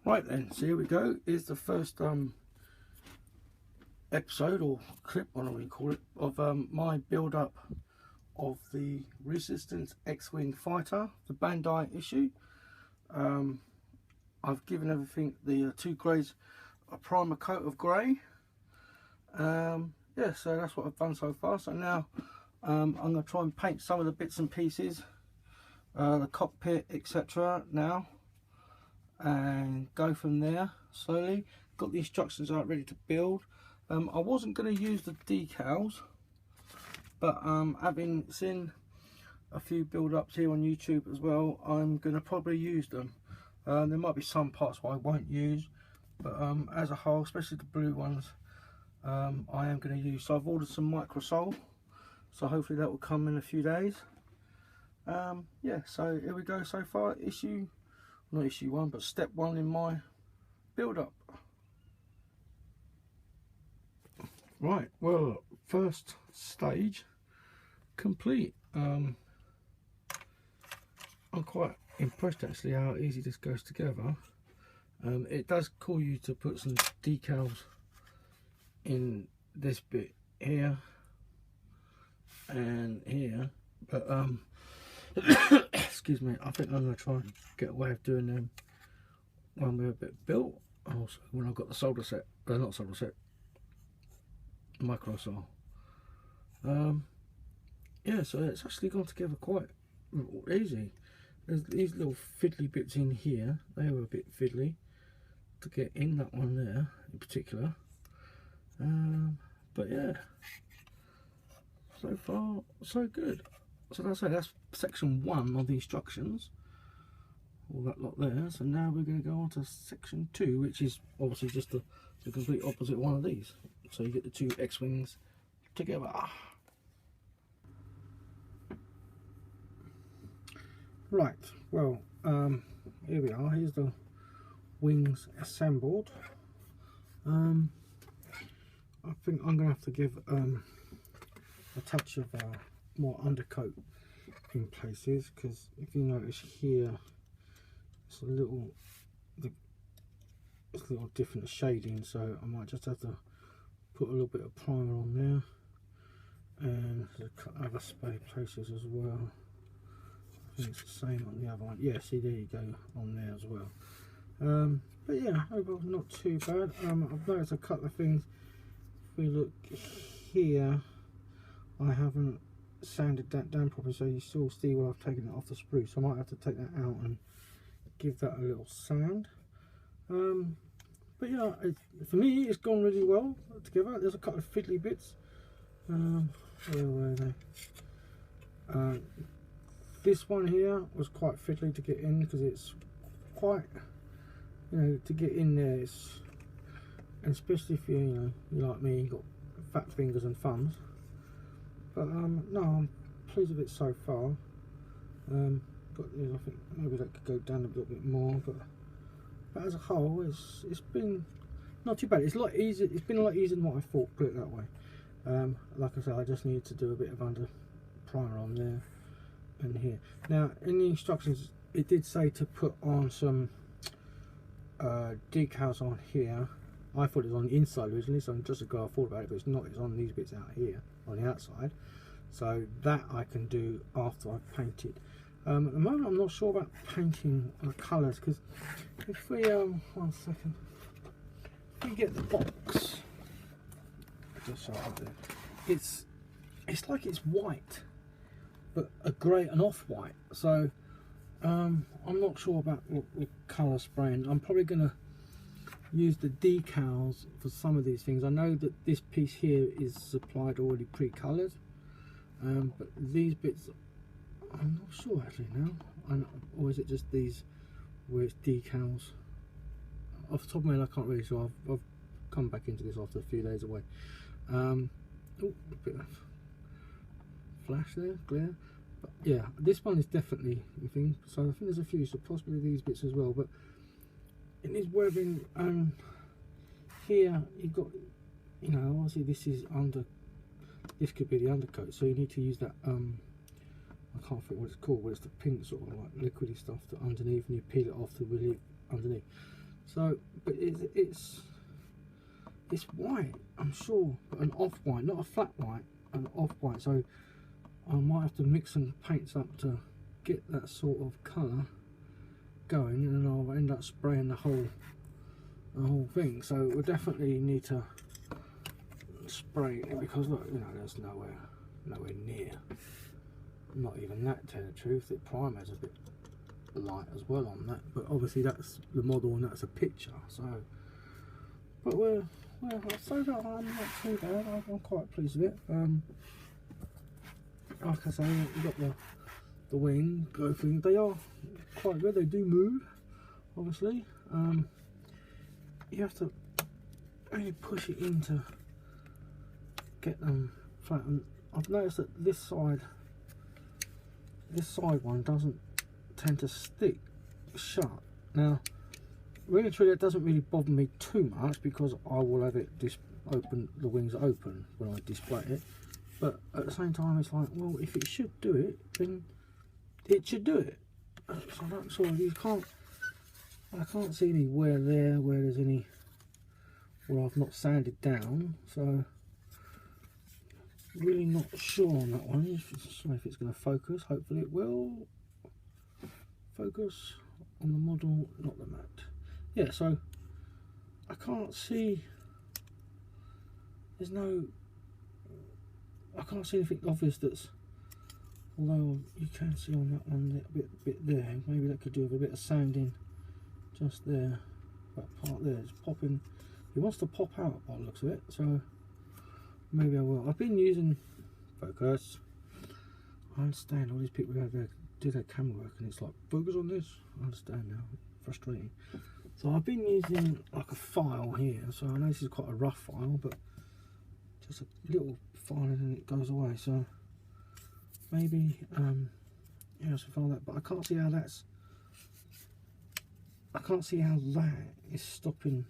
Right then, so here we go. Here's the first episode or clip, whatever you call it, of my build up of the Resistance X-Wing fighter, the Bandi issue. I've given everything the 2 grades a primer coat of grey. Yeah, so that's what I've done so far. So now I'm going to try and paint some of the bits and pieces, the cockpit, etc. now, and go from there slowly. Got the instructions out ready to build. I wasn't going to use the decals, but having seen a few build-ups here on YouTube as well, I'm going to probably use them. There might be some parts I won't use, but as a whole, especially the blue ones, I am going to use. So I've ordered some microsol, so hopefully that will come in a few days. Yeah, so here we go so far. Not issue 1, but step 1 in my build-up. Right, well, first stage complete. I'm quite impressed actually how easy this goes together. It does call you to put some decals in this bit here and here, but excuse me, I think I'm going to try and get a way of doing them when we're a bit built. Also, when I've got the solder set, not solder set, microsol. Yeah, so it's actually gone together quite easy. There's these little fiddly bits in here, they were a bit fiddly to get in, that one there in particular. But yeah, so far so good. So that's section 1 of the instructions, all that lot there. So now we're going to go on to section 2, which is obviously just the complete opposite one of these. So you get the 2 X-Wings together. Right, well, here we are. Here's the wings assembled. I think I'm going to have to give a touch of more undercoat in places, because if you notice here, it's a little different shading, so I might just have to put a little bit of primer on there, and other spray places as well. I think it's the same on the other one. Yeah, see, there you go, on there as well. But yeah, overall not too bad. I've noticed a couple of things. If we look here, I haven't sanded that down properly, so you still see where I've taken it off the sprue, so I might have to take that out and give that a little sand. But yeah, for me it's gone really well together. There's a couple of fiddly bits. Where were they? This one here was quite fiddly to get in, because it's quite, to get in there, and especially if you like me, you've got fat fingers and thumbs. But no, I'm pleased with it so far. I think maybe that could go down a little bit more, but as a whole, it's been not too bad. It's a lot easier. It's been a lot easier than what I thought, put it that way. Like I said, I just needed to do a bit of under primer on there and here. Now, in the instructions, it did say to put on some decals on here. I thought it was on the inside originally, so I'm just a guy I thought about it, but it's not. It's on these bits out here on the outside, so that I can do after I've painted. At the moment I'm not sure about painting the colours, because if we one second, if we get the box, just so I do, it's like it's white, but a grey and off white, so I'm not sure about the colour spraying. I'm probably going to use the decals for some of these things. I know that this piece here is supplied already pre-coloured, but these bits I'm not sure actually now, or is it just these where it's decals? Off the top of my head I can't really, so I've come back into this after a few days away. Oh, a bit of flash there, glare. But yeah, this one is definitely a thing, so I think there's a few, so possibly these bits as well. But in this webbing here, you've got, obviously this could be the undercoat, so you need to use that I can't think what it's called, but it's the pink sort of like liquidy stuff that underneath, and you peel it off to relieve underneath. So, but it's white, I'm sure, but an off-white, not a flat white, an off-white. So I might have to mix some paints up to get that sort of colour going, and then I'll end up spraying the whole thing. So we'll definitely need to spray it, because look, you know, there's nowhere near, not even that, to tell the truth. The primer's a bit light as well on that, but obviously that's the model and that's a picture. So, but well, so far I'm not too bad. I'm quite pleased with it. Like I say, you've got the wing, go thing. They are quite good. They do move, obviously. You have to really push it in to get them flat. And I've noticed that this side one doesn't tend to stick shut. Now, really truly, it doesn't really bother me too much, because I will have it open, the wings open when I display it. But at the same time, it's like, well, if it should do it, then it should do it. So that's all. I can't see anywhere there where there's any where I've not sanded down. So really not sure on that one. Sorry if it's going to focus. Hopefully it will focus on the model, not the mat. Yeah. So I can't see. I can't see anything obvious that's, although you can see on that one a bit there, maybe that could do with a bit of sanding just there. That part there is popping, it wants to pop out by the looks of it, so maybe I will. I've been using focus. I understand all these people who do their camera work and it's like, focus on this. I understand now, frustrating. So I've been using like a file here, so I know this is quite a rough file, but just a little file and then it goes away. So maybe yeah, so file that, but I can't see how that's, I can't see how that is stopping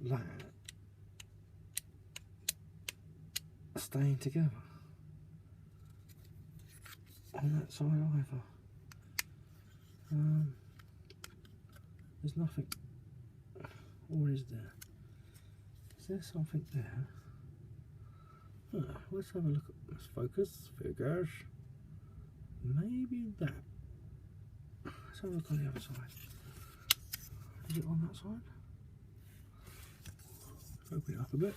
that staying together on that side either. There's nothing, or is there? Is there something there? Let's have a look at this focus figures. Maybe that. Let's have a look on the other side. Is it on that side? Open it up a bit.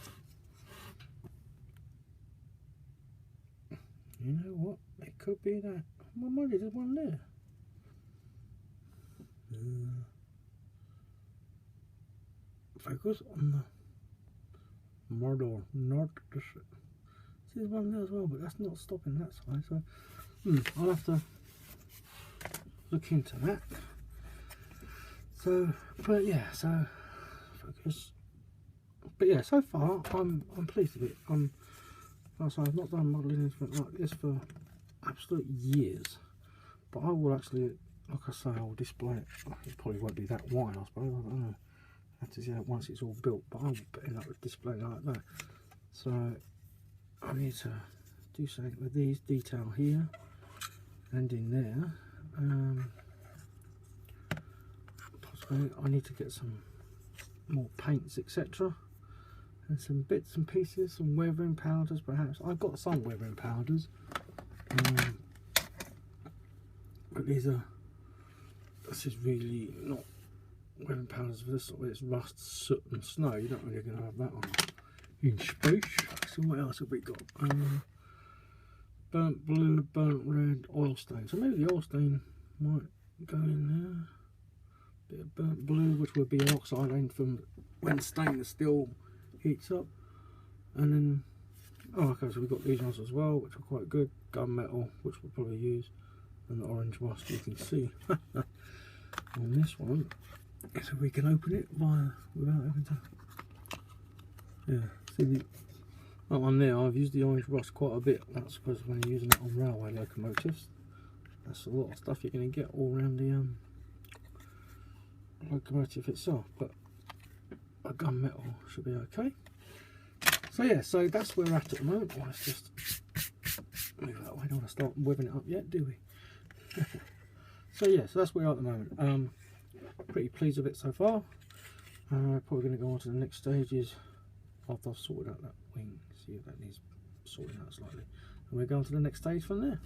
You know what? It could be that. Well, maybe there's one there. Focus on the model, not the. There's one there as well, but that's not stopping that side. So I'll have to look into that. So, but yeah, so focus. But yeah, so far I'm pleased with it. Like I say, I've not done modelling instrument like this for absolute years, but I will actually, like I say, I'll display it. It probably won't be that wide, I suppose. I don't know. I have to see that once it's all built, but I'll end up with displaying like that. So I need to do something with these detail here and in there. Possibly I need to get some more paints, etc., and some bits and pieces, some weathering powders perhaps. I've got some weathering powders, but this is really not weathering powders for this sort of, it's rust, soot and snow. You're not really going to have that on in space. So what else have we got? Burnt blue, burnt red, oil stain. So maybe the oil stain might go in there. Bit of burnt blue, which would be an oxide from when stainless steel heats up. And then, oh okay, so we've got these ones as well, which are quite good. Gunmetal, which we'll probably use. And the orange rust, you can see on this one. So we can open it without having to, yeah, see that one there, I've used the orange rust quite a bit. That's because when you're using it on railway locomotives, that's a lot of stuff you're going to get all around the locomotive itself. But a gunmetal should be okay. So yeah, so that's where we're at the moment. Well, let's just move that way. Don't want to start webbing it up yet, do we? So yeah, so that's where we're at the moment. pretty pleased with it so far. Probably going to go on to the next stages after I've sorted out that wing. See if that needs sorting out slightly, and we'll go on to the next stage from there.